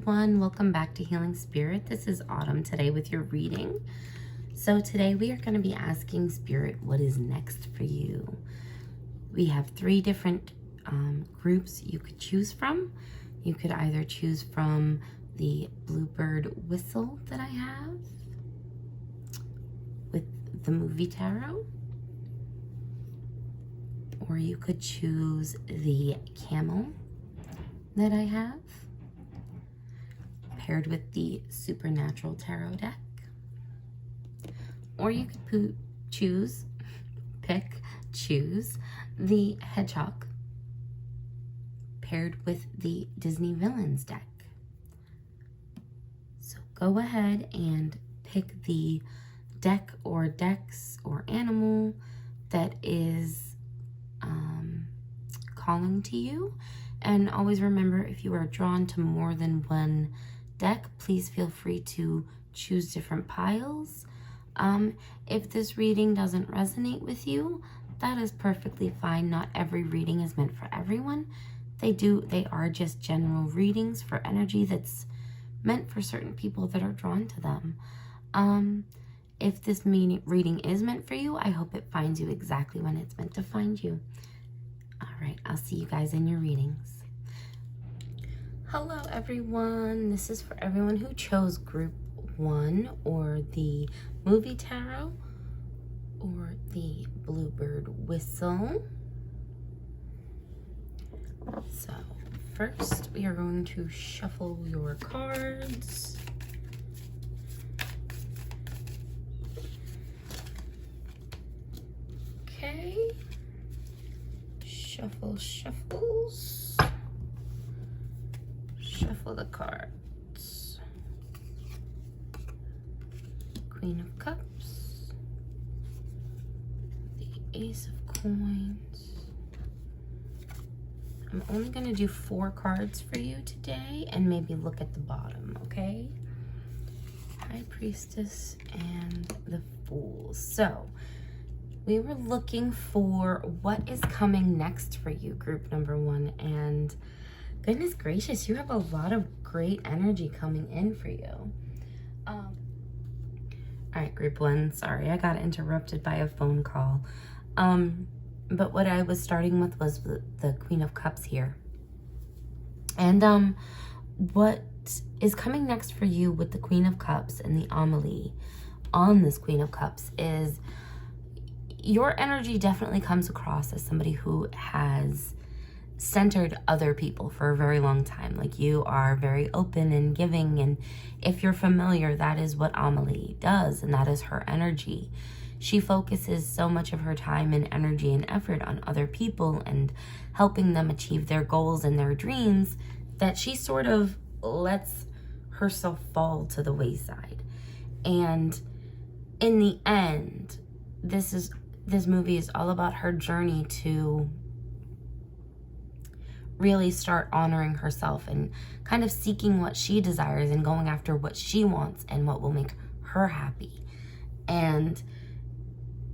everyone, welcome back to Healing Spirit. This is Autumn today with your reading. So today we are going to be asking Spirit what is next for you. We have three different groups you could choose from. You could either choose from the Bluebird whistle that I have with the movie tarot, or you could choose the Camel that I have paired with the Supernatural Tarot deck, or you could choose the Hedgehog paired with the Disney Villains deck. So go ahead and pick the deck or decks or animal that is calling to you. And always remember, if you are drawn to more than one deck, please feel free to choose different piles. If this reading doesn't resonate with you, that is perfectly fine. Not every reading is meant for everyone. They are just general readings for energy that's meant for certain people that are drawn to them. If this reading is meant for you, I hope it finds you exactly when it's meant to find you. All right, I'll see you guys in your readings. Hello, everyone. This is for everyone who chose Group 1 or the movie tarot or the Bluebird whistle. So first, we are going to shuffle your cards. Okay. Shuffles. Shuffle the cards. Queen of Cups. The Ace of Coins. I'm only going to do 4 cards for you today and maybe look at the bottom, okay? High Priestess and the Fool. So we were looking for what is coming next for you, group number 1, and goodness gracious, you have a lot of great energy coming in for you. All right, group 1, sorry, I got interrupted by a phone call. But what I was starting with was the Queen of Cups here. And what is coming next for you with the Queen of Cups and the Amelie on this Queen of Cups is your energy definitely comes across as somebody who has centered other people for a very long time. Like, you are very open and giving, and if you're familiar, that is what Amelie does, and that is her energy. She focuses so much of her time and energy and effort on other people and helping them achieve their goals and their dreams that she sort of lets herself fall to the wayside. And in the end, this movie is all about her journey to really start honoring herself and kind of seeking what she desires and going after what she wants and what will make her happy. And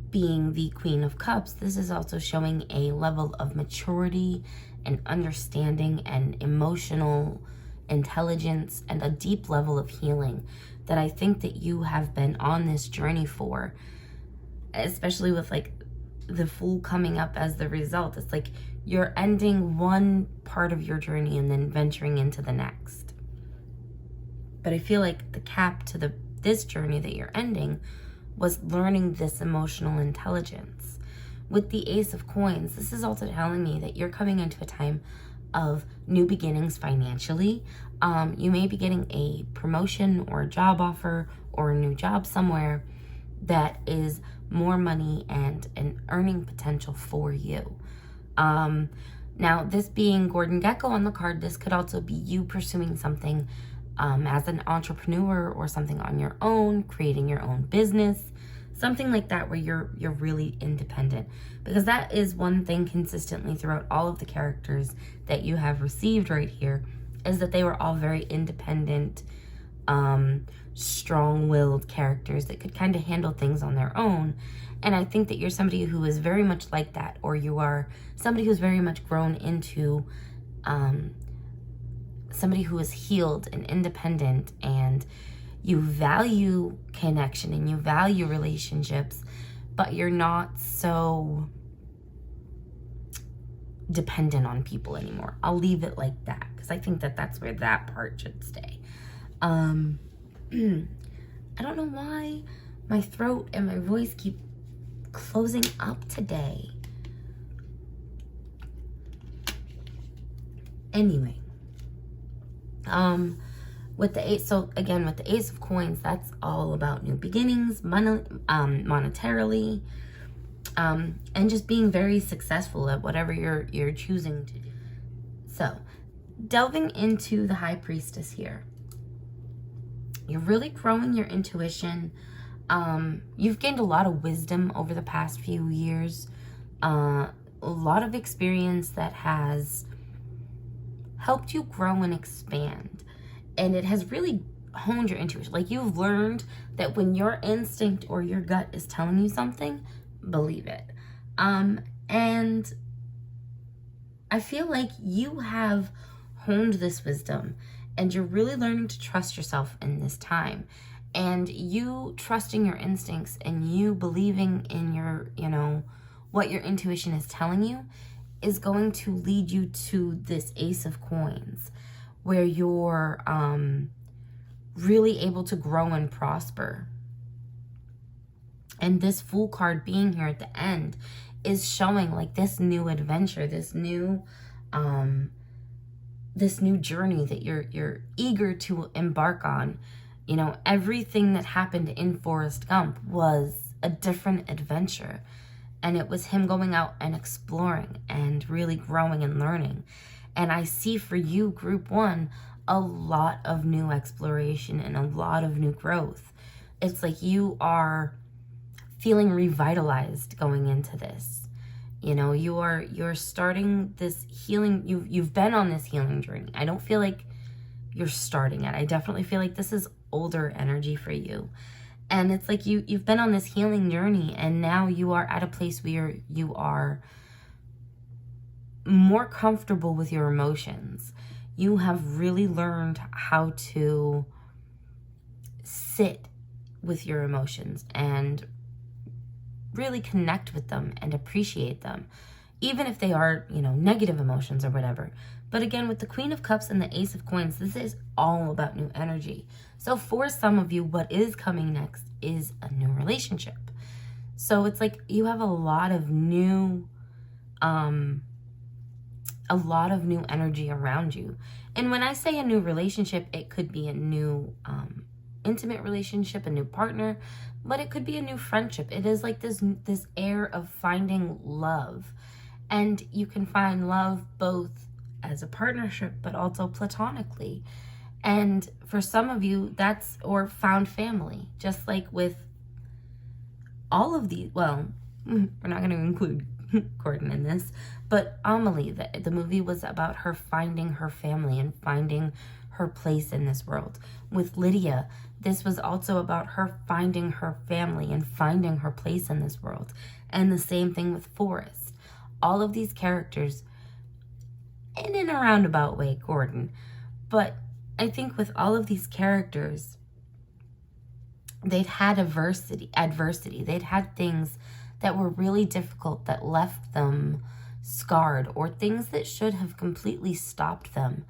being the Queen of Cups, this is also showing a level of maturity and understanding and emotional intelligence and a deep level of healing that I think that you have been on this journey for, especially with like the Fool coming up as the result. It's like you're ending one part of your journey and then venturing into the next. But I feel like the cap to this journey that you're ending was learning this emotional intelligence. With the Ace of Coins, this is also telling me that you're coming into a time of new beginnings financially. You may be getting a promotion or a job offer or a new job somewhere that is more money and an earning potential for you. Now, this being Gordon Gekko on the card, this could also be you pursuing something as an entrepreneur or something on your own, creating your own business, something like that where you're really independent. Because that is one thing consistently throughout all of the characters that you have received right here, is that they were all very independent, strong-willed characters that could kind of handle things on their own. And I think that you're somebody who is very much like that, or you are somebody who's very much grown into somebody who is healed and independent, and you value connection and you value relationships, but you're not so dependent on people anymore. I'll leave it like that, because I think that that's where that part should stay. I don't know why my throat and my voice keep closing up today. Anyway, with the Ace of Coins, that's all about new beginnings, money, monetarily, and just being very successful at whatever you're choosing to do. So, delving into the High Priestess here, you're really growing your intuition. You've gained a lot of wisdom over the past few years, a lot of experience that has helped you grow and expand, and it has really honed your intuition. Like, you've learned that when your instinct or your gut is telling you something, believe it. And I feel like you have honed this wisdom, and you're really learning to trust yourself in this time. And you trusting your instincts and you believing in your, what your intuition is telling you is going to lead you to this Ace of Coins, where you're really able to grow and prosper. And this Fool card being here at the end is showing like this new adventure, this new journey that you're eager to embark on. Everything that happened in Forrest Gump was a different adventure. And it was him going out and exploring and really growing and learning. And I see for you, Group 1, a lot of new exploration and a lot of new growth. It's like you are feeling revitalized going into this. You're starting this healing. You've been on this healing journey. I don't feel like you're starting it. I definitely feel like this is older energy for you. And it's like you've been on this healing journey, and now you are at a place where you are more comfortable with your emotions. You have really learned how to sit with your emotions and really connect with them and appreciate them, even if they are, negative emotions or whatever. But again, with the Queen of Cups and the Ace of Coins, this is all about new energy. So for some of you, what is coming next is a new relationship. So it's like you have a lot of new energy around you. And when I say a new relationship, it could be a new intimate relationship, a new partner, but it could be a new friendship. It is like this air of finding love. And you can find love both as a partnership, but also platonically. And for some of you, or found family, just like with all of these. Well, we're not going to include Gordon in this, but Amelie, the movie was about her finding her family and finding her place in this world. With Lydia, this was also about her finding her family and finding her place in this world. And the same thing with Forrest. All of these characters, and in a roundabout way, Gordon. But I think with all of these characters, they'd had adversity. They'd had things that were really difficult that left them scarred, or things that should have completely stopped them.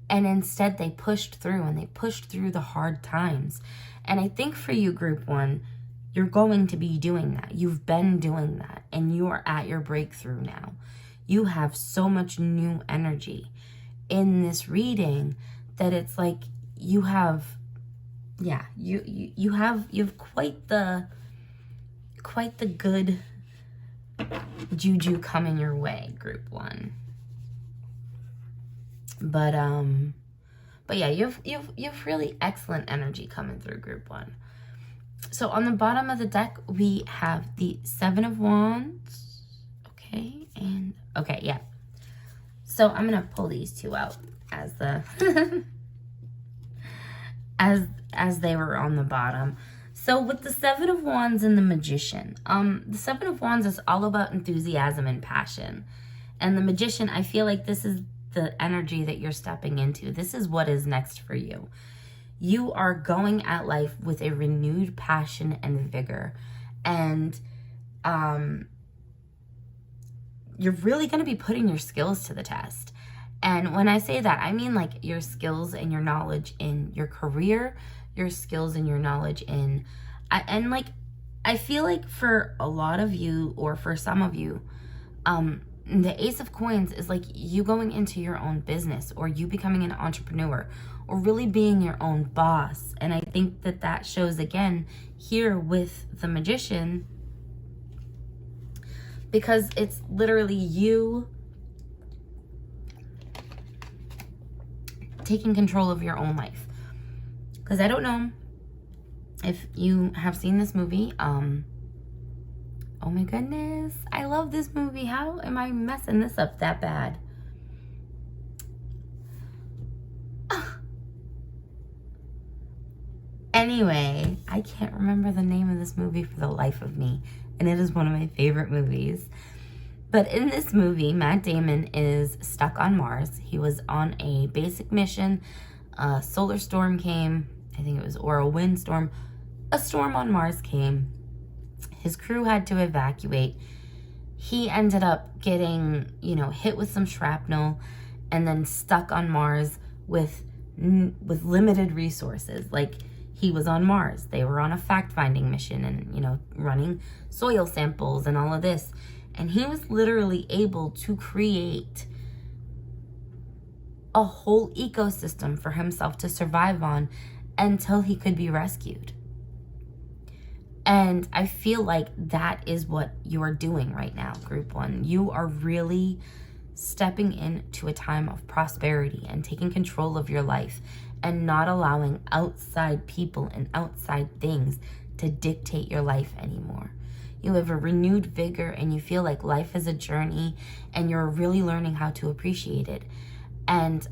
And instead they pushed through, and they pushed through the hard times. And I think for you, Group 1, you're going to be doing that. You've been doing that, and you are at your breakthrough now. You have so much new energy in this reading that it's like you have quite the good juju coming your way, Group 1. But yeah, you've really excellent energy coming through, Group 1. So on the bottom of the deck, we have the Seven of Wands. Okay, yeah. So I'm gonna pull these two out as the as they were on the bottom. So with the Seven of Wands and the Magician, the Seven of Wands is all about enthusiasm and passion. And the Magician, I feel like this is the energy that you're stepping into. This is what is next for you. You are going at life with a renewed passion and vigor. And you're really going to be putting your skills to the test. And when I say that, I mean like your skills and your knowledge in your career, your skills and your knowledge in, and like, I feel like for a lot of you, or for some of you, the Ace of Coins is like you going into your own business, or you becoming an entrepreneur, or really being your own boss. And I think that that shows again here with the Magician, because it's literally you taking control of your own life. Because I don't know if you have seen this movie. Oh my goodness, I love this movie. How am I messing this up that bad? Anyway, I can't remember the name of this movie for the life of me, and it is one of my favorite movies. But in this movie, Matt Damon is stuck on Mars. He was on a basic mission. A solar storm came, I think it was, or a windstorm. A storm on Mars came. His crew had to evacuate. He ended up getting, hit with some shrapnel and then stuck on Mars with limited resources. Like, he was on Mars. They were on a fact-finding mission and, running soil samples and all of this. And he was literally able to create a whole ecosystem for himself to survive on until he could be rescued. And I feel like that is what you're doing right now, Group 1. You are really stepping into a time of prosperity and taking control of your life and not allowing outside people and outside things to dictate your life anymore. You have a renewed vigor and you feel like life is a journey and you're really learning how to appreciate it. And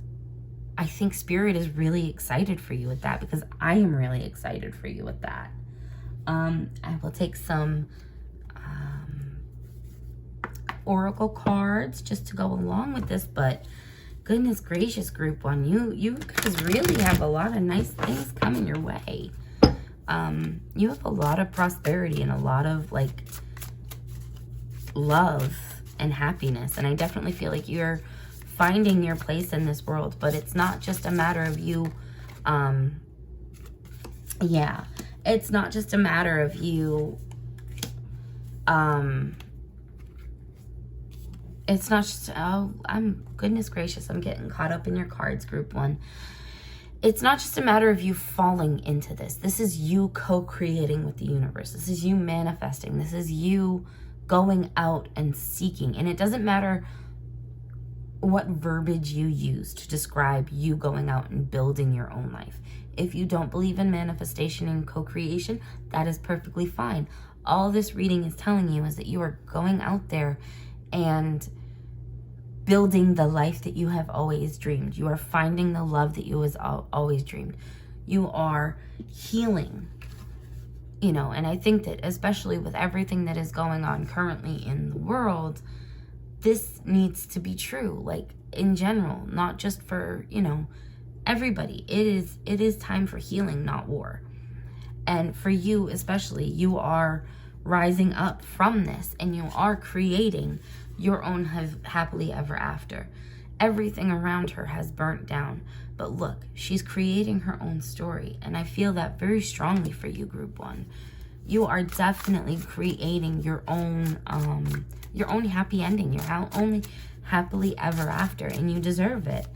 I think Spirit is really excited for you with that, because I am really excited for you with that. I will take some oracle cards just to go along with this, but goodness gracious, Group 1, you guys really have a lot of nice things coming your way. You have a lot of prosperity and a lot of like love and happiness, and I definitely feel like you're finding your place in this world. But it's not just a matter of you it's not just a matter of you it's not just, goodness gracious, I'm getting caught up in your cards, Group 1. It's not just a matter of you falling into this. This is you co-creating with the universe. This is you manifesting. This is you going out and seeking. And it doesn't matter what verbiage you use to describe you going out and building your own life. If you don't believe in manifestation and co-creation, that is perfectly fine. All this reading is telling you is that you are going out there and building the life that you have always dreamed. You are finding the love that you have always dreamed. You are healing, and I think that especially with everything that is going on currently in the world, this needs to be true, like in general, not just for, everybody. It is time for healing, not war. And for you especially, you are rising up from this and you are creating your own happily ever after. Everything around her has burnt down, but look, she's creating her own story, and I feel that very strongly for you, Group 1. You are definitely creating your own happy ending, your only happily ever after, and you deserve it.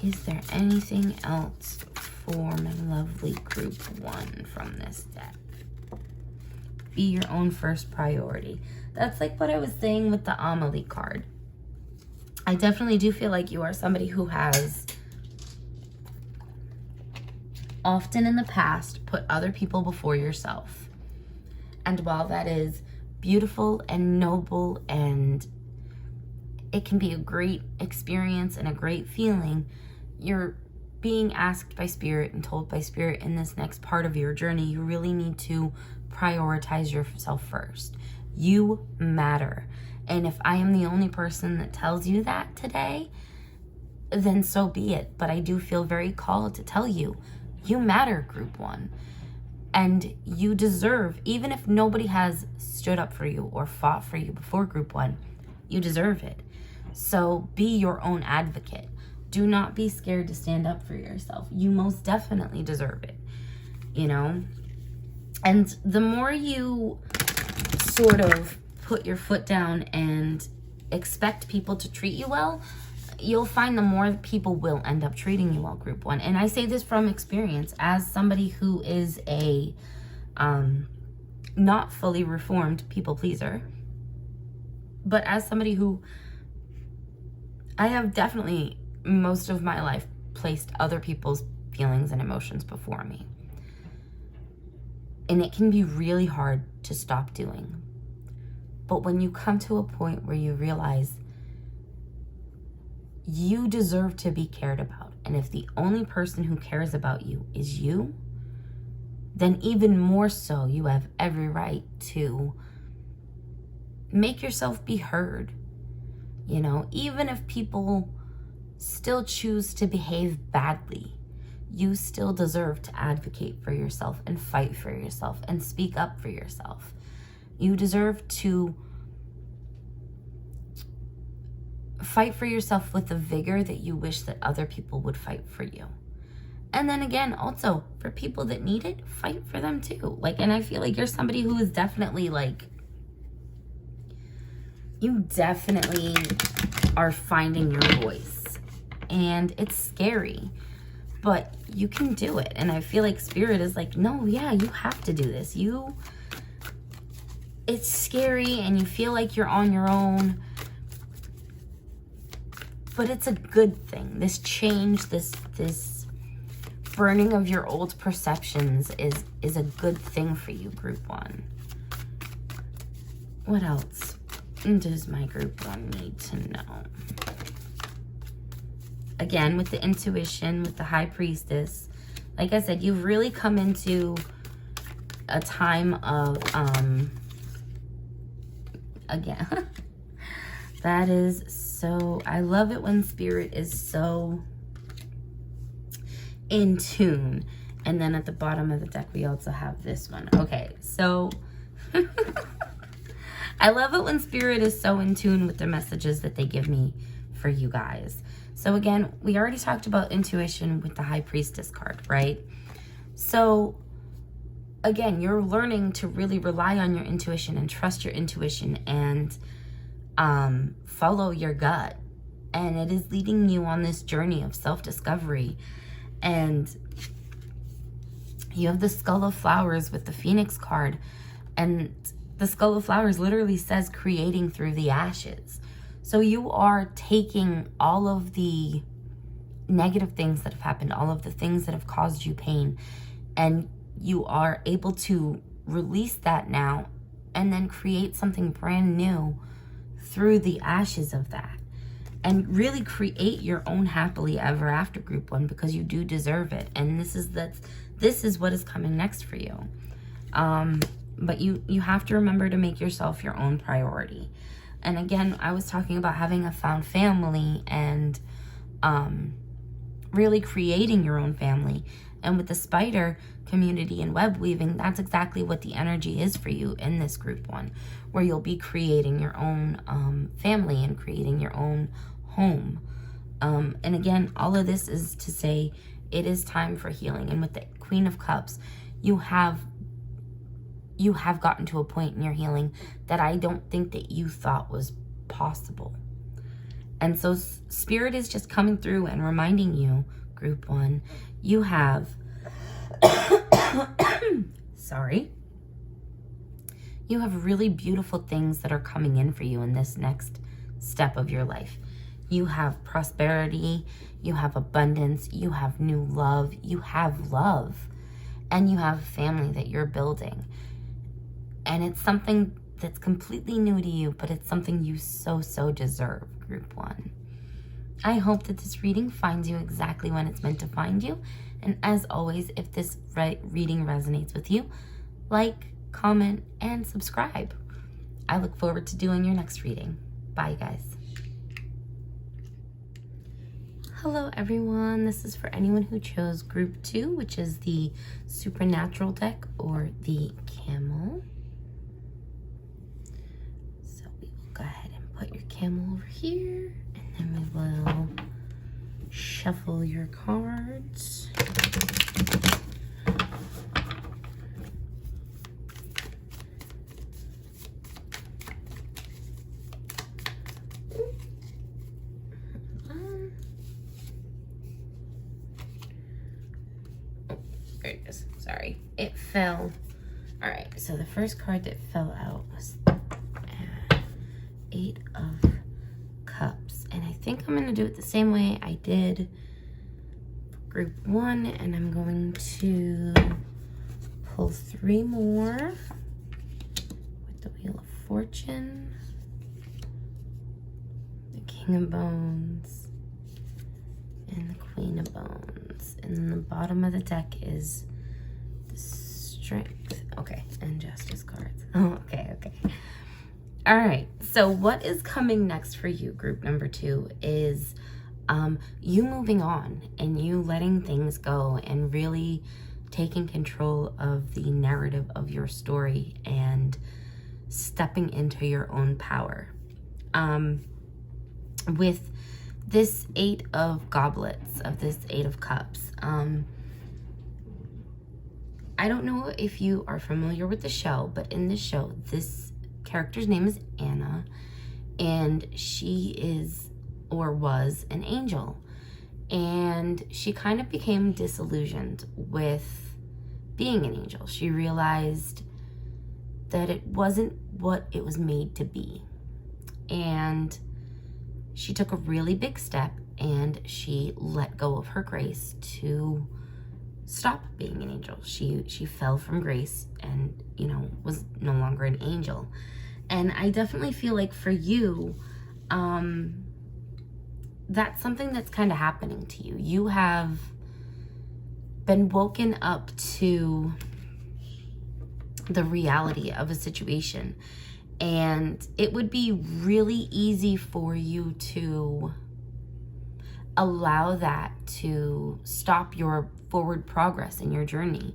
Is there anything else for my lovely Group 1 from this deck? Be your own first priority. That's like what I was saying with the Amelie card. I definitely do feel like you are somebody who has often in the past put other people before yourself. And while that is beautiful and noble and it can be a great experience and a great feeling, you're being asked by Spirit and told by Spirit in this next part of your journey, you really need to prioritize yourself first. You matter. And if I am the only person that tells you that today, then so be it. But I do feel very called to tell you, you matter, Group 1. And you deserve, even if nobody has stood up for you or fought for you before Group 1, you deserve it. So be your own advocate. Do not be scared to stand up for yourself. You most definitely deserve it, you know? And the more you sort of put your foot down and expect people to treat you well, you'll find the more people will end up treating you well, Group 1. And I say this from experience as somebody who is a not fully reformed people pleaser, but as somebody who I have definitely most of my life placed other people's feelings and emotions before me. And it can be really hard to stop doing. But when you come to a point where you realize you deserve to be cared about, and if the only person who cares about you is you, then even more so, you have every right to make yourself be heard. You know, even if people still choose to behave badly, you still deserve to advocate for yourself and fight for yourself and speak up for yourself. You deserve to fight for yourself with the vigor that you wish that other people would fight for you. And then again, also, for people that need it, fight for them too. Like, and I feel like you're somebody who is definitely like, you definitely are finding your voice. And it's scary, but you can do it. And I feel like Spirit is like, no, yeah, you have to do this. It's scary and you feel like you're on your own, but it's a good thing. This change, this burning of your old perceptions is a good thing for you, Group 1. What else does my Group 1 need to know? Again, with the intuition, with the High Priestess, like I said, you've really come into a time of, again, that is so, I love it when Spirit is so in tune. And then at the bottom of the deck, we also have this one. Okay, so I love it when Spirit is so in tune with the messages that they give me for you guys. So again, we already talked about intuition with the High Priestess card, right? So again, you're learning to really rely on your intuition and trust your intuition and follow your gut. And it is leading you on this journey of self-discovery. And you have the Skull of Flowers with the Phoenix card. And the Skull of Flowers literally says creating through the ashes. So you are taking all of the negative things that have happened, all of the things that have caused you pain, and you are able to release that now and then create something brand new through the ashes of that. And really create your own happily ever after, Group 1, because you do deserve it. And this is what is coming next for you. But you have to remember to make yourself your own priority. And again, I was talking about having a found family and really creating your own family. And with the spider community and web weaving, that's exactly what the energy is for you in this Group 1, where you'll be creating your own family and creating your own home. And again, all of this is to say it is time for healing. And with the Queen of Cups, you have gotten to a point in your healing that I don't think that you thought was possible. And so Spirit is just coming through and reminding you, Group 1, you have, sorry, you have really beautiful things that are coming in for you in this next step of your life. You have prosperity, you have abundance, you have new love, you have love, and you have a family that you're building. And it's something that's completely new to you, but it's something you so deserve, Group 1. I hope that this reading finds you exactly when it's meant to find you. And as always, if this reading resonates with you, like, comment, and subscribe. I look forward to doing your next reading. Bye, guys. Hello, everyone. This is for anyone who chose Group 2, which is the Supernatural deck or the Camel. So we will go ahead and put your Camel over here, and then we will shuffle your cards. There it is. Sorry, it fell. All right, so the first card that fell out was Eight of Cups, and I think I'm gonna do it the same way I did Group 1, and I'm going to pull 3 more with the Wheel of Fortune, the King of Bones, and the Queen of Bones. And then the bottom of the deck is the Strength. Okay, and Justice cards. Oh, okay. All right, so what is coming next for you, group number 2, is you moving on and you letting things go and really taking control of the narrative of your story and stepping into your own power. With this 8 of Goblets, of this 8 of Cups, I don't know if you are familiar with the show, but in the show, this character's name is Anna, and she is, or was, an angel. And she kind of became disillusioned with being an angel. She realized that it wasn't what it was made to be. And she took a really big step, and she let go of her grace to stop being an angel. She fell from grace and, you know, was no longer an angel. And I definitely feel like for you, that's something that's kind of happening to you. You have been woken up to the reality of a situation, and it would be really easy for you to allow that to stop your forward progress in your journey.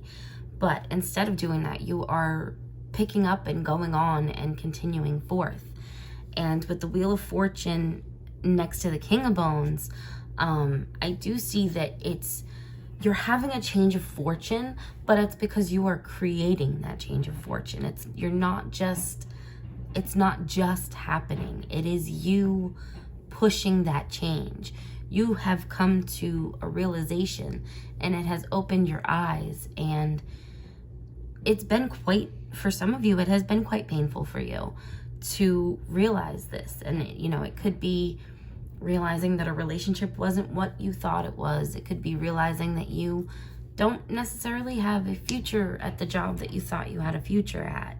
But instead of doing that, you are picking up and going on and continuing forth. And with the Wheel of Fortune next to the King of Bones, I do see that you're having a change of fortune, but it's because you are creating that change of fortune. It's not just happening. It is you pushing that change. You have come to a realization, and it has opened your eyes, and it's been for some of you, it has been quite painful for you to realize this. And it could be realizing that a relationship wasn't what you thought it was. It could be realizing that you don't necessarily have a future at the job that you thought you had a future at.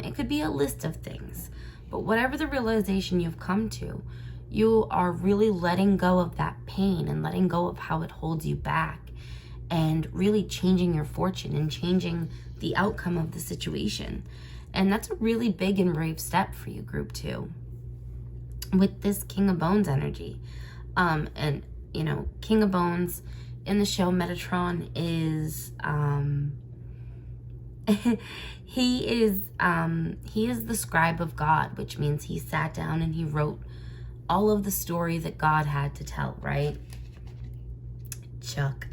It could be a list of things. But whatever the realization you've come to, you are really letting go of that pain and letting go of how it holds you back, and really changing your fortune and changing the outcome of the situation. And that's a really big and brave step for you, group 2, with this King of Bones energy. And King of Bones in the show, Metatron is he is the scribe of God, which means he sat down and he wrote all of the story that God had to tell, right? Chuck.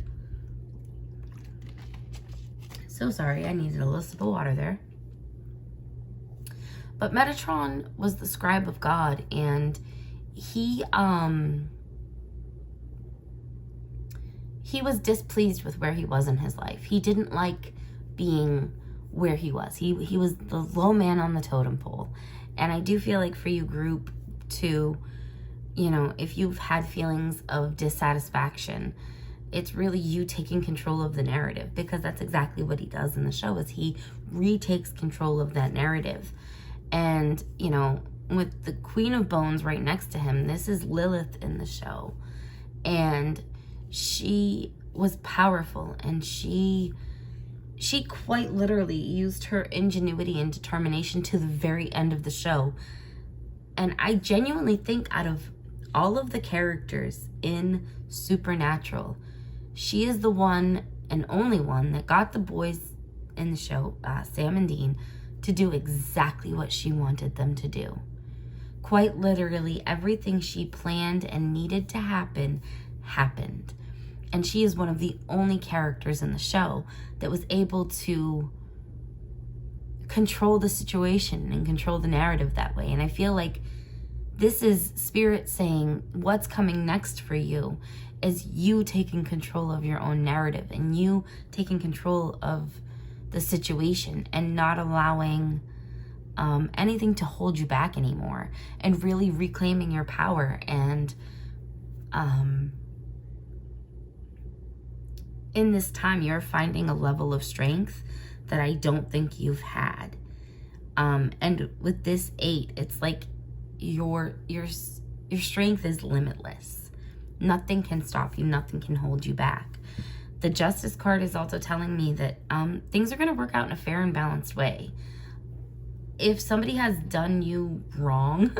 So sorry, I needed a little sip of water there. But Metatron was the scribe of God, and he was displeased with where he was in his life. He didn't like being where he was. He was the low man on the totem pole. And I do feel like for you, group 2, if you've had feelings of dissatisfaction, it's really you taking control of the narrative, because that's exactly what he does in the show, is he retakes control of that narrative. And, with the Queen of Bones right next to him, this is Lilith in the show. And she was powerful, and she she quite literally used her ingenuity and determination to the very end of the show. And I genuinely think out of all of the characters in Supernatural, she is the one and only one that got the boys in the show, Sam and Dean, to do exactly what she wanted them to do. Quite literally, everything she planned and needed to happen, happened. And she is one of the only characters in the show that was able to control the situation and control the narrative that way. And I feel like this is Spirit saying what's coming next for you is you taking control of your own narrative and you taking control of the situation and not allowing anything to hold you back anymore, and really reclaiming your power. And in this time, you're finding a level of strength that I don't think you've had. And with this 8, it's like your strength is limitless. Nothing can stop you. Nothing can hold you back. The Justice card is also telling me that things are going to work out in a fair and balanced way. If somebody has done you wrong,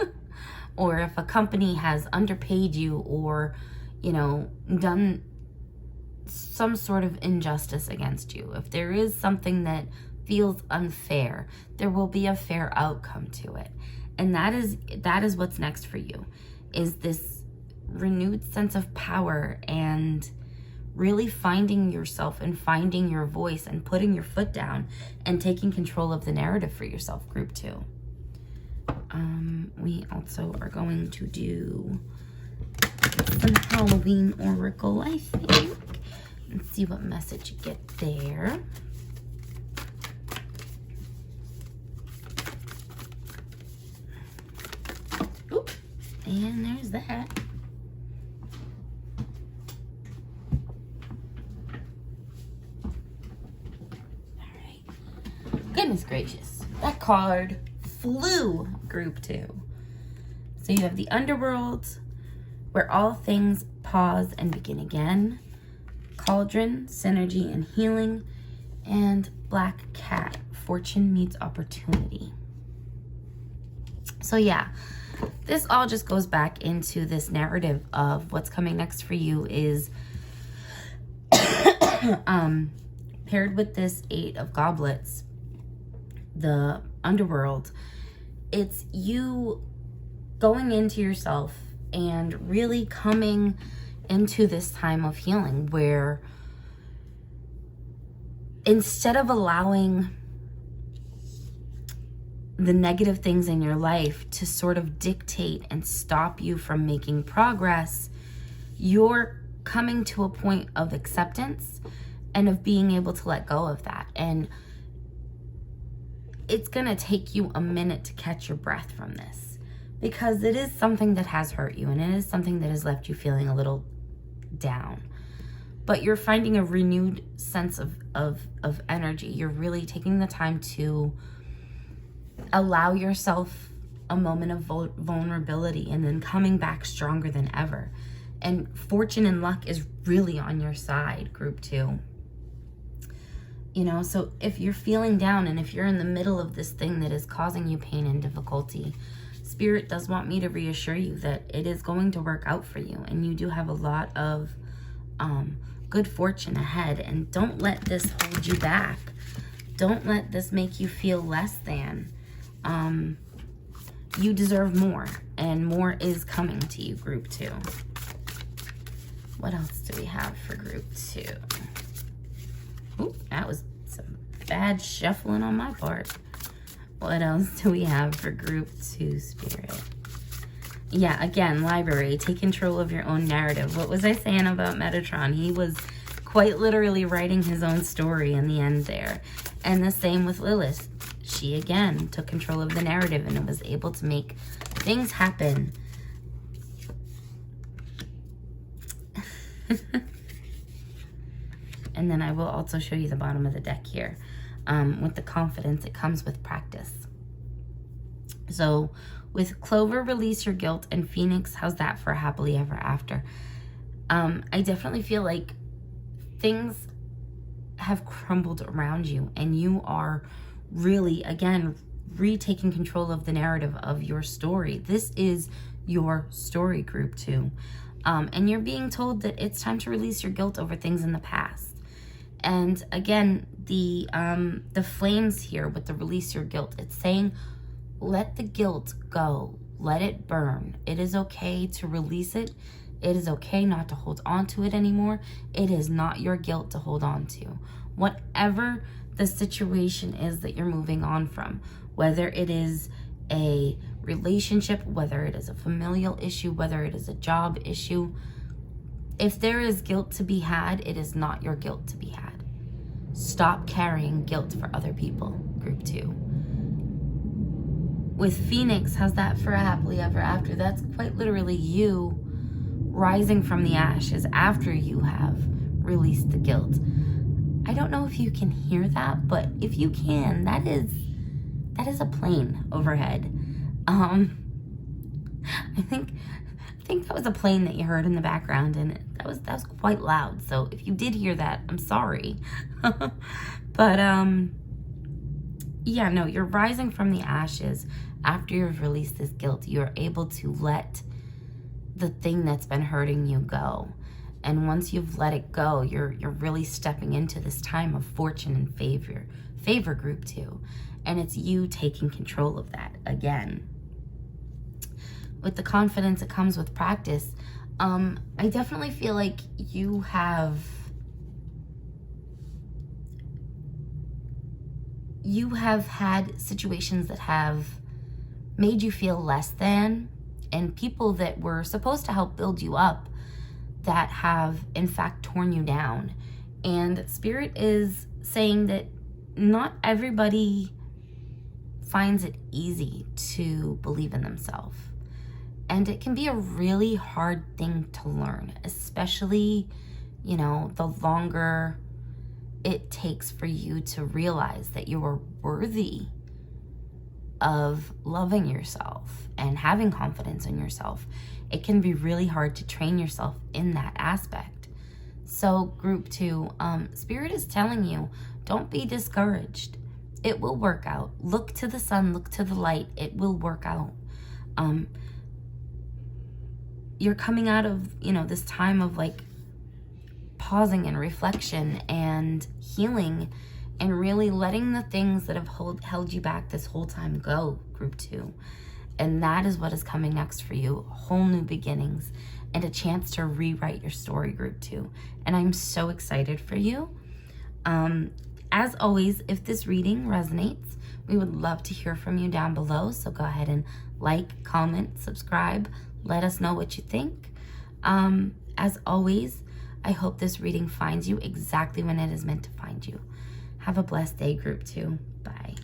or if a company has underpaid you, or, done some sort of injustice against you, if there is something that feels unfair, there will be a fair outcome to it. And that is what's next for you, is this renewed sense of power and really finding yourself and finding your voice and putting your foot down and taking control of the narrative for yourself, group 2. We also are going to do some Halloween Oracle, I think, and see what message you get there. Oop, and there's that. Goodness gracious, that card flew, group 2. So you have the Underworld, where all things pause and begin again, Cauldron, synergy and healing, and Black Cat, fortune meets opportunity. So yeah, this all just goes back into this narrative of what's coming next for you is paired with this 8 of Goblets, the Underworld. It's you going into yourself and really coming into this time of healing, where instead of allowing the negative things in your life to sort of dictate and stop you from making progress, you're coming to a point of acceptance and of being able to let go of that. And it's going to take you a minute to catch your breath from this, because it is something that has hurt you and it is something that has left you feeling a little down. But you're finding a renewed sense of energy. You're really taking the time to allow yourself a moment of vulnerability and then coming back stronger than ever. And fortune and luck is really on your side, group 2. So if you're feeling down and if you're in the middle of this thing that is causing you pain and difficulty, Spirit does want me to reassure you that it is going to work out for you. And you do have a lot of good fortune ahead. And don't let this hold you back. Don't let this make you feel less than. You deserve more. And more is coming to you, group 2. What else do we have for group 2? Ooh, that was some bad shuffling on my part. What else do we have for group 2, Spirit? Yeah, again, library. Take control of your own narrative. What was I saying about Metatron? He was quite literally writing his own story in the end there. And the same with Lilith. She, again, took control of the narrative and was able to make things happen. And then I will also show you the bottom of the deck here. With the confidence, it comes with practice. So with Clover, release your guilt, and Phoenix, how's that for happily ever after? I definitely feel like things have crumbled around you, and you are really, again, retaking control of the narrative of your story. This is your story, group 2. And you're being told that it's time to release your guilt over things in the past. And again, the flames here with the release your guilt, it's saying, let the guilt go. Let it burn. It is okay to release it. It is okay not to hold on to it anymore. It is not your guilt to hold on to. Whatever the situation is that you're moving on from, whether it is a relationship, whether it is a familial issue, whether it is a job issue, if there is guilt to be had, it is not your guilt to be had. Stop carrying guilt for other people, group 2. With Phoenix, how's that for a happily ever after? That's quite literally you rising from the ashes after you have released the guilt. I don't know if you can hear that, but if you can, that is a plane overhead. I think that was a plane that you heard in the background, and that was quite loud. So if you did hear that, I'm sorry. But yeah, no, you're rising from the ashes after you've released this guilt. You're able to let the thing that's been hurting you go. And once you've let it go, you're really stepping into this time of fortune and favor, group 2. And it's you taking control of that again. With the confidence that comes with practice, I definitely feel like you have had situations that have made you feel less than, and people that were supposed to help build you up that have in fact torn you down. And Spirit is saying that not everybody finds it easy to believe in themselves. And it can be a really hard thing to learn, especially, you know, the longer it takes for you to realize that you are worthy of loving yourself and having confidence in yourself. It can be really hard to train yourself in that aspect. So group 2, Spirit is telling you, don't be discouraged. It will work out. Look to the sun, look to the light. It will work out. You're coming out of, you know, this time of like pausing and reflection and healing and really letting the things that have held you back this whole time go, group 2. And that is what is coming next for you. Whole new beginnings and a chance to rewrite your story, group 2. And I'm so excited for you. As always, if this reading resonates, we would love to hear from you down below. So go ahead and like, comment, subscribe. Let us know what you think. As always, I hope this reading finds you exactly when it is meant to find you. Have a blessed day, group 2. Bye.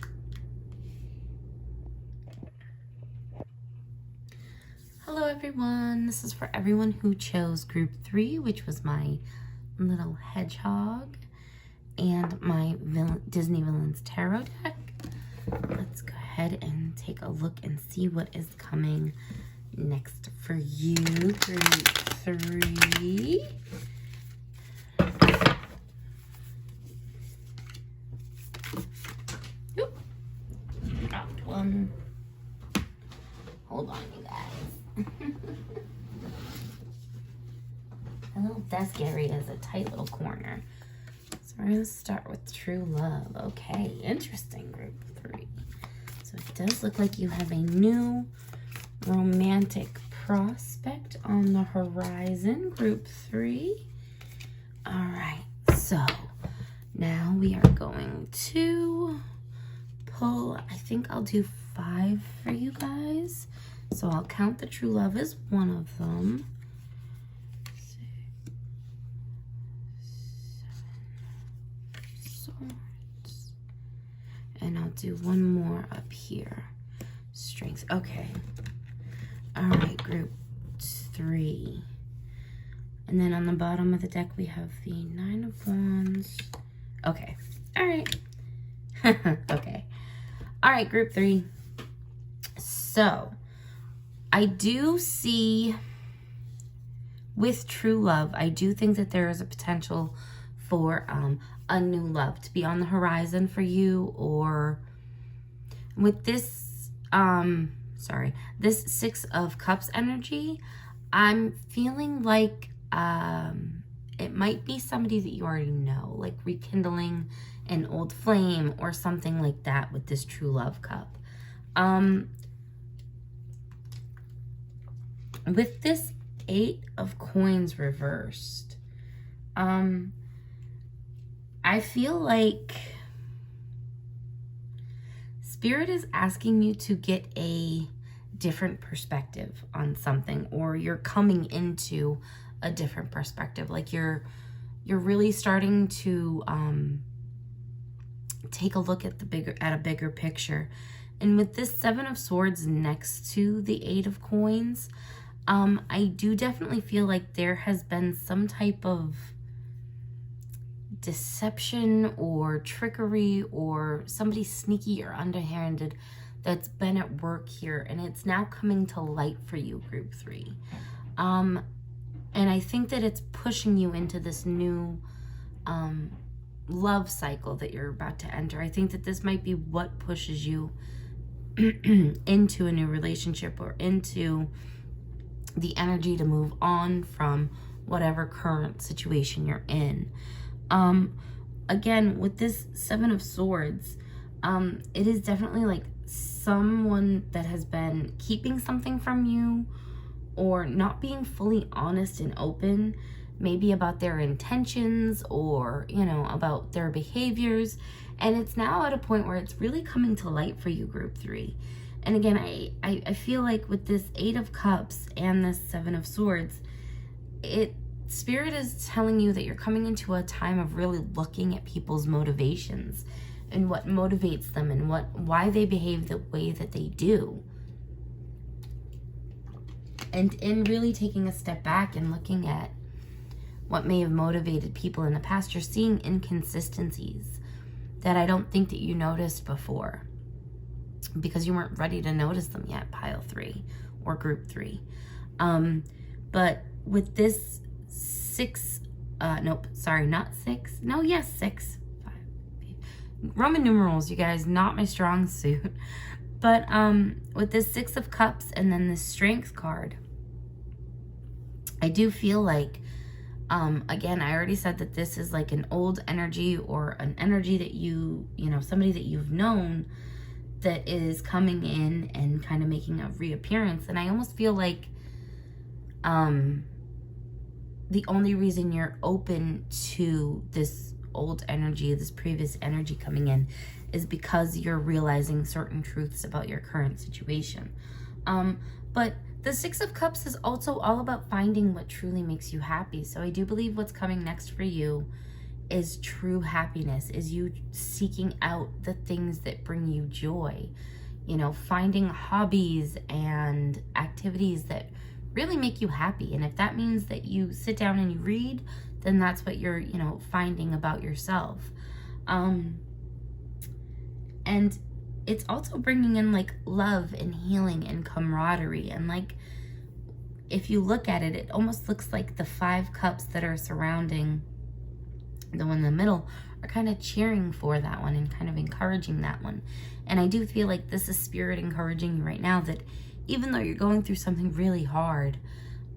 Hello, everyone. This is for everyone who chose group 3, which was my little hedgehog and my Disney Villains Tarot deck. Let's go ahead and take a look and see what is coming next for you, group 3. Oop. Dropped one. Hold on, you guys. My little desk area is a tight little corner. So we're going to start with true love. Okay, interesting, group 3. So it does look like you have a new romantic prospect on the horizon, group 3. All right, so now we are going to pull, I think I'll do 5 for you guys. So I'll count the true love as one of them. 6, 7 swords. And I'll do one more up here. Strength. Okay. All right, group 3. And then on the bottom of the deck, we have the 9 of Wands. Okay. All right. Okay. All right, group 3. So I do see with true love, I do think that there is a potential for a new love to be on the horizon for you. Or with this, this Six of Cups energy, I'm feeling like it might be somebody that you already know, like rekindling an old flame or something like that with this true love cup. With this Eight of Coins reversed, I feel like Spirit is asking you to get a different perspective on something, or you're coming into a different perspective. Like you're really starting to take a look at a bigger picture. And with this Seven of Swords next to the Eight of Coins, I do definitely feel like there has been some type of deception or trickery or somebody sneaky or underhanded that's been at work here, and it's now coming to light for you, Group 3. And I think that it's pushing you into this new love cycle that you're about to enter. I think that this might be what pushes you into a new relationship, or into the energy to move on from whatever current situation you're in. Again, with this Seven of Swords, it is definitely like someone that has been keeping something from you, or not being fully honest and open, maybe about their intentions, or, you know, about their behaviors. And it's now at a point where it's really coming to light for you, Group 3. And again, I feel like with this Eight of Cups and this Seven of Swords, Spirit is telling you that you're coming into a time of really looking at people's motivations and what motivates them, and why they behave the way that they do. And in really taking a step back and looking at what may have motivated people in the past, you're seeing inconsistencies that I don't think that you noticed before, because you weren't ready to notice them yet, Pile 3 or Group 3. But with this six, six. Roman numerals, you guys, not my strong suit. But with this Six of Cups and then this Strength card, I do feel like, again, I already said that this is like an old energy, or an energy that you know, somebody that you've known that is coming in and kind of making a reappearance. And I almost feel like the only reason you're open to this old energy, this previous energy coming in, is because you're realizing certain truths about your current situation. But the Six of Cups is also all about finding what truly makes you happy. So I do believe what's coming next for you is true happiness, is you seeking out the things that bring you joy, you know, finding hobbies and activities that really make you happy. And if that means that you sit down and you read, then that's what you're, you know, finding about yourself. And it's also bringing in like love and healing and camaraderie. And like, if you look at it, it almost looks like the 5 cups that are surrounding the one in the middle are kind of cheering for that one and kind of encouraging that one. And I do feel like this is Spirit encouraging you right now, that even though you're going through something really hard,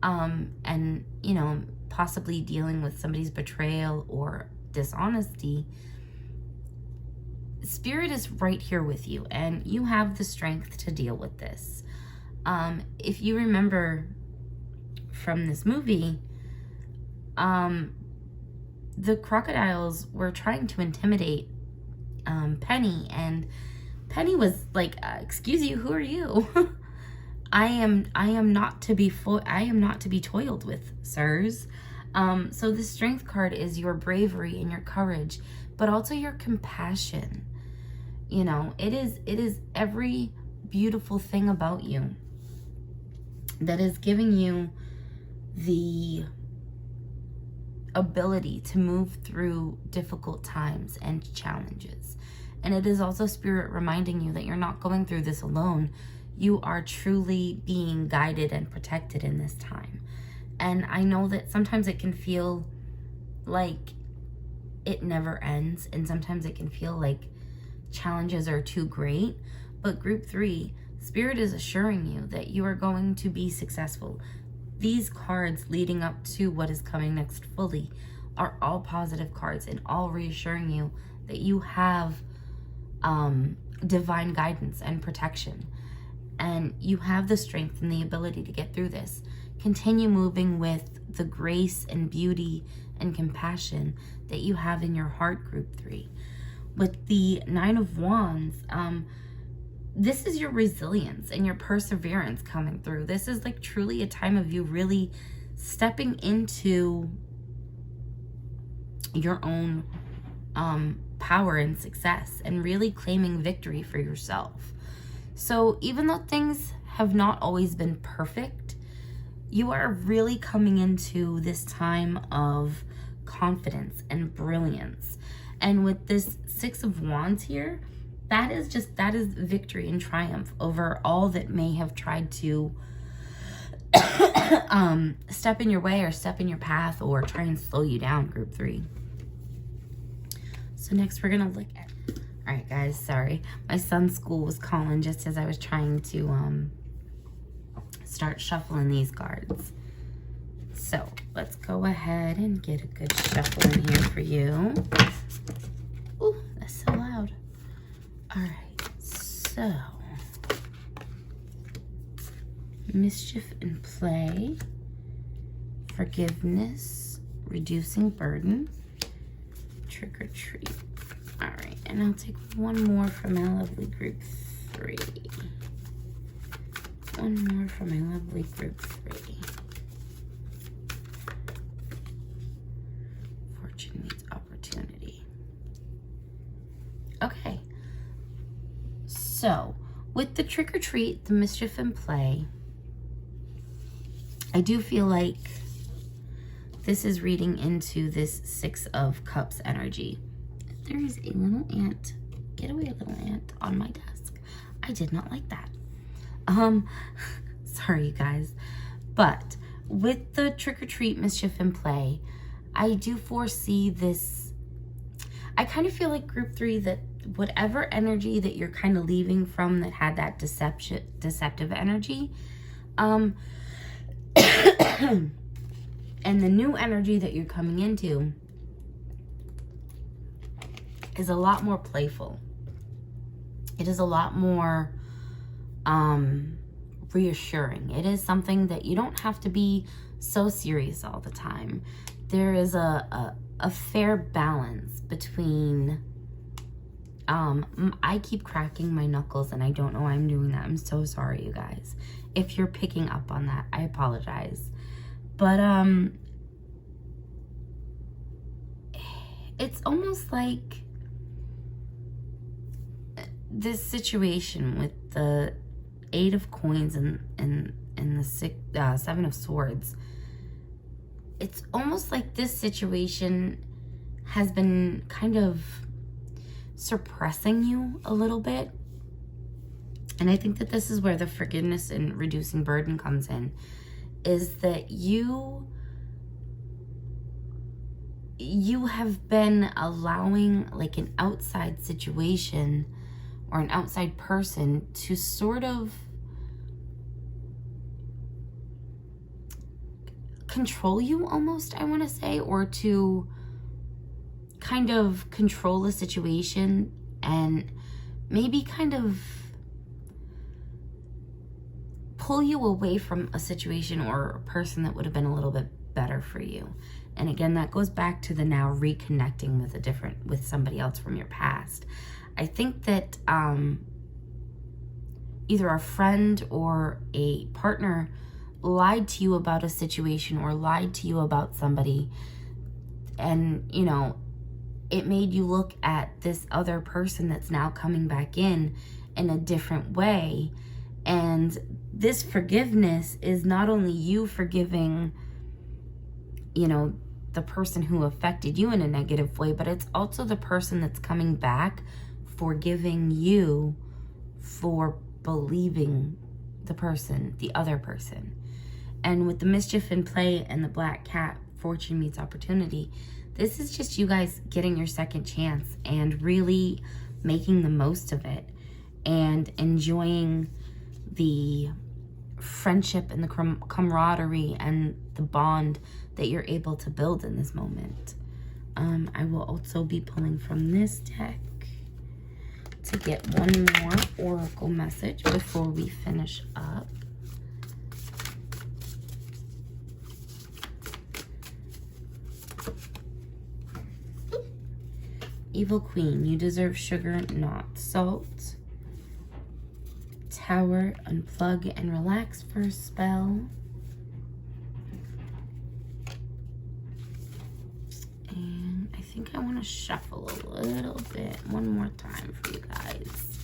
and, you know, possibly dealing with somebody's betrayal or dishonesty, Spirit is right here with you, and you have the strength to deal with this. If you remember from this movie, the crocodiles were trying to intimidate Penny, and Penny was like, "Excuse you, who are you?" I am not to be toiled with, sirs. So the Strength card is your bravery and your courage, but also your compassion. You know, it is every beautiful thing about you that is giving you the ability to move through difficult times and challenges. And it is also Spirit reminding you that you're not going through this alone. You are truly being guided and protected in this time. And I know that sometimes it can feel like it never ends, and sometimes it can feel like challenges are too great. But group 3, Spirit is assuring you that you are going to be successful. These cards leading up to what is coming next fully are all positive cards and all reassuring you that you have divine guidance and protection. And you have the strength and the ability to get through this. Continue moving with the grace and beauty and compassion that you have in your heart, group 3. With the 9 of Wands, this is your resilience and your perseverance coming through. This is like truly a time of you really stepping into your own power and success and really claiming victory for yourself. So even though things have not always been perfect, you are really coming into this time of confidence and brilliance. And with this 6 of Wands here, that is victory and triumph over all that may have tried to step in your way or step in your path or try and slow you down, group 3. So next we're going to look at, all right guys, sorry. My son's school was calling just as I was trying to start shuffling these cards. So let's go ahead and get a good shuffle in here for you. Ooh, that's so loud. All right, so mischief and play, forgiveness, reducing burden, trick or treat. All right, and I'll take one more from my lovely group 3. One more from my lovely group 3. Fortune meets opportunity. Okay. So, with the trick or treat, the mischief and play, I do feel like this is reading into this 6 of Cups energy. There is a little ant. Get away, little ant, on my desk. I did not like that. Sorry, you guys. But with the trick or treat, mischief and play, I do foresee this. I kind of feel like group 3 that whatever energy that you're kind of leaving from that had that deceptive energy, and the new energy that you're coming into is a lot more playful. It is a lot more reassuring. It is something that you don't have to be so serious all the time. There is a fair balance between I keep cracking my knuckles and I don't know why I'm doing that. I'm so sorry, you guys. If you're picking up on that, I apologize. But it's almost like this situation with the 8 of Coins and the 7 of Swords. It's almost like this situation has been kind of suppressing you a little bit. And I think that this is where the forgiveness and reducing burden comes in, is that you have been allowing like an outside situation or an outside person to sort of control you almost, I want to say, or to kind of control the situation and maybe kind of pull you away from a situation or a person that would have been a little bit better for you. And again, that goes back to the now reconnecting with somebody else from your past. I think that either a friend or a partner lied to you about a situation or lied to you about somebody, and you know, it made you look at this other person that's now coming back in a different way. And this forgiveness is not only you forgiving, you know, the person who affected you in a negative way, but it's also the person that's coming back forgiving you for believing the other person. And with the mischief in play and the black cat, fortune meets opportunity, This is just you guys getting your second chance and really making the most of it and enjoying the friendship and the camaraderie and the bond that you're able to build in this moment. I will also be pulling from this deck to get one more oracle message before we finish up. Evil Queen, you deserve sugar, not salt. Tower, unplug and relax for a spell. And I think I want to shuffle a little bit one more time for you guys.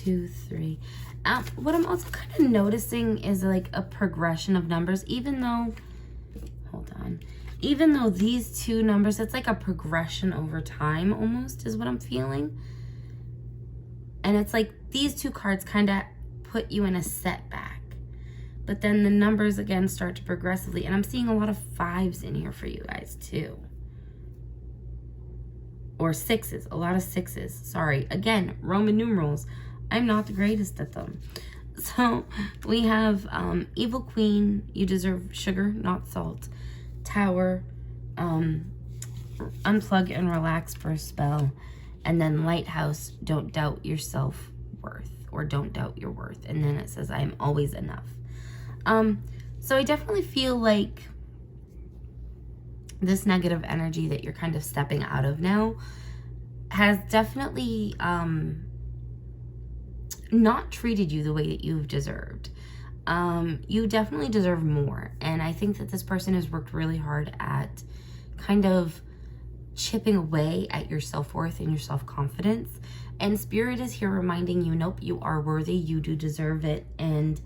2, 3. What I'm also kind of noticing is like a progression of numbers, even though, hold on. Even though these two numbers, it's like a progression over time almost is what I'm feeling. And it's like these two cards kind of put you in a setback. But then the numbers again start to progressively. And I'm seeing a lot of 5s in here for you guys too. Or 6s, a lot of 6s. Sorry, again, Roman numerals. I'm not the greatest at them. So we have Evil Queen, you deserve sugar, not salt. Tower, unplug and relax for a spell, and then Lighthouse, don't doubt your self-worth, or don't doubt your worth, and then it says I am always enough. So I definitely feel like this negative energy that you're kind of stepping out of now has definitely not treated you the way that you've deserved. You definitely deserve more. And I think that this person has worked really hard at kind of chipping away at your self-worth and your self-confidence. And Spirit is here reminding you, nope, you are worthy. You do deserve it. And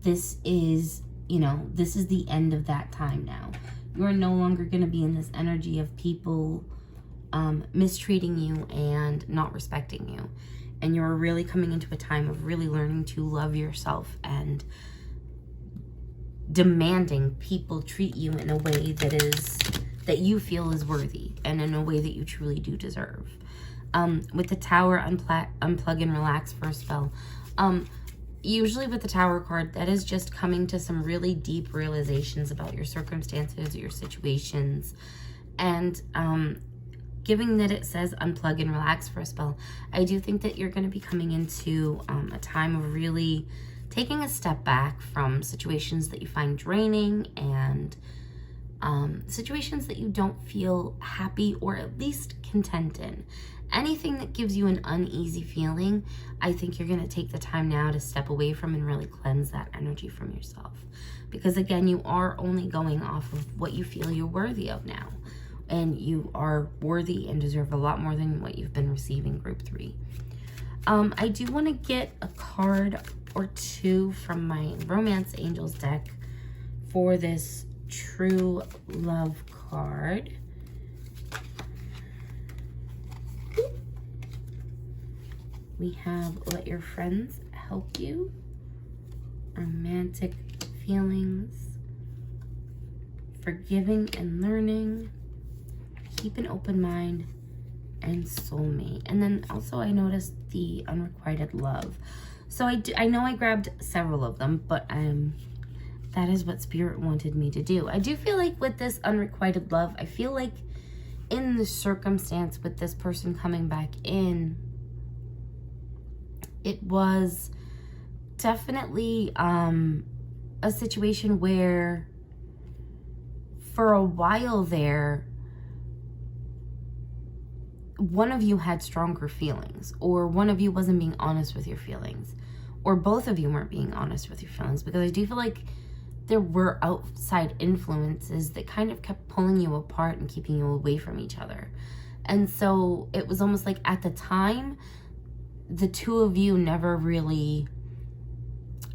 this is, you know, this is the end of that time now. You are no longer going to be in this energy of people mistreating you and not respecting you. And you're really coming into a time of really learning to love yourself and demanding people treat you in a way that you feel is worthy and in a way that you truly do deserve. With the Tower, unplug and relax for a spell. Usually with the Tower card, that is just coming to some really deep realizations about your circumstances, your situations, and given that it says unplug and relax for a spell, I do think that you're going to be coming into a time of really taking a step back from situations that you find draining and situations that you don't feel happy or at least content in. Anything that gives you an uneasy feeling, I think you're going to take the time now to step away from and really cleanse that energy from yourself. Because again, you are only going off of what you feel you're worthy of now. And you are worthy and deserve a lot more than what you've been receiving, Group 3. I do want to get a card or two from my Romance Angels deck for this True Love card. We have Let Your Friends Help You, Romantic Feelings, Forgiving and Learning, Keep an Open Mind, and Soulmate. And then also I noticed the Unrequited Love. So I know I grabbed several of them, but that is what Spirit wanted me to do. I do feel like with this Unrequited Love, I feel like in the circumstance with this person coming back in, it was definitely a situation where for a while there, one of you had stronger feelings, or one of you wasn't being honest with your feelings, or both of you weren't being honest with your feelings, because I do feel like there were outside influences that kind of kept pulling you apart and keeping you away from each other. And so it was almost like at the time, the two of you never really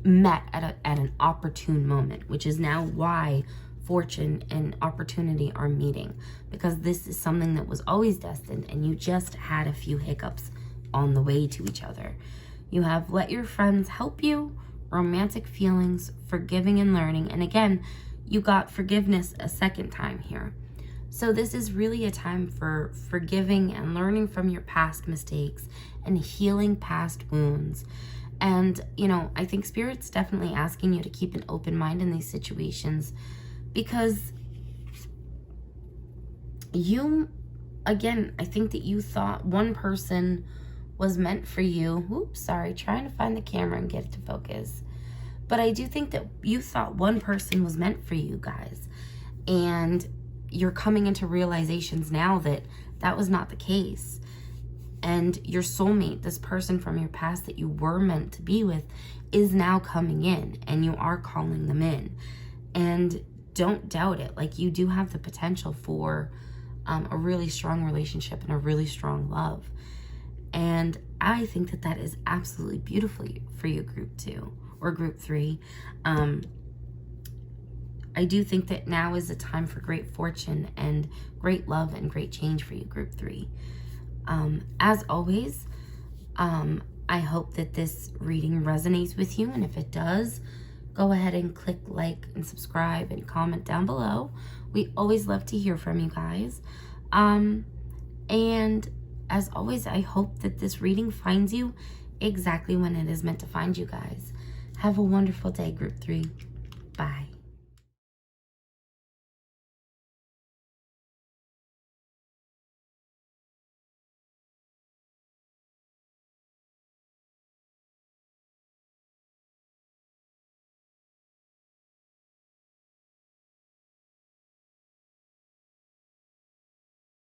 met at an opportune moment, which is now why fortune and opportunity are meeting, because this is something that was always destined and you just had a few hiccups on the way to each other. You have Let Your Friends Help You, Romantic Feelings, Forgiving and Learning, and again, you got forgiveness a second time here. So this is really a time for forgiving and learning from your past mistakes and healing past wounds. And, you know, I think Spirit's definitely asking you to keep an open mind in these situations, because you, again, I think that you thought one person was meant for you. Oops, sorry, trying to find the camera and get it to focus. But I do think that you thought one person was meant for you guys. And you're coming into realizations now that that was not the case. And your soulmate, this person from your past that you were meant to be with, is now coming in, and you are calling them in. And don't doubt it. Like, you do have the potential for a really strong relationship and a really strong love. And I think that that is absolutely beautiful for you, group 2 or group 3. I do think that now is a time for great fortune and great love and great change for you, group 3. As always, I hope that this reading resonates with you. And if it does, go ahead and click like and subscribe and comment down below. We always love to hear from you guys. And as always, I hope that this reading finds you exactly when it is meant to find you guys. Have a wonderful day, group 3. Bye.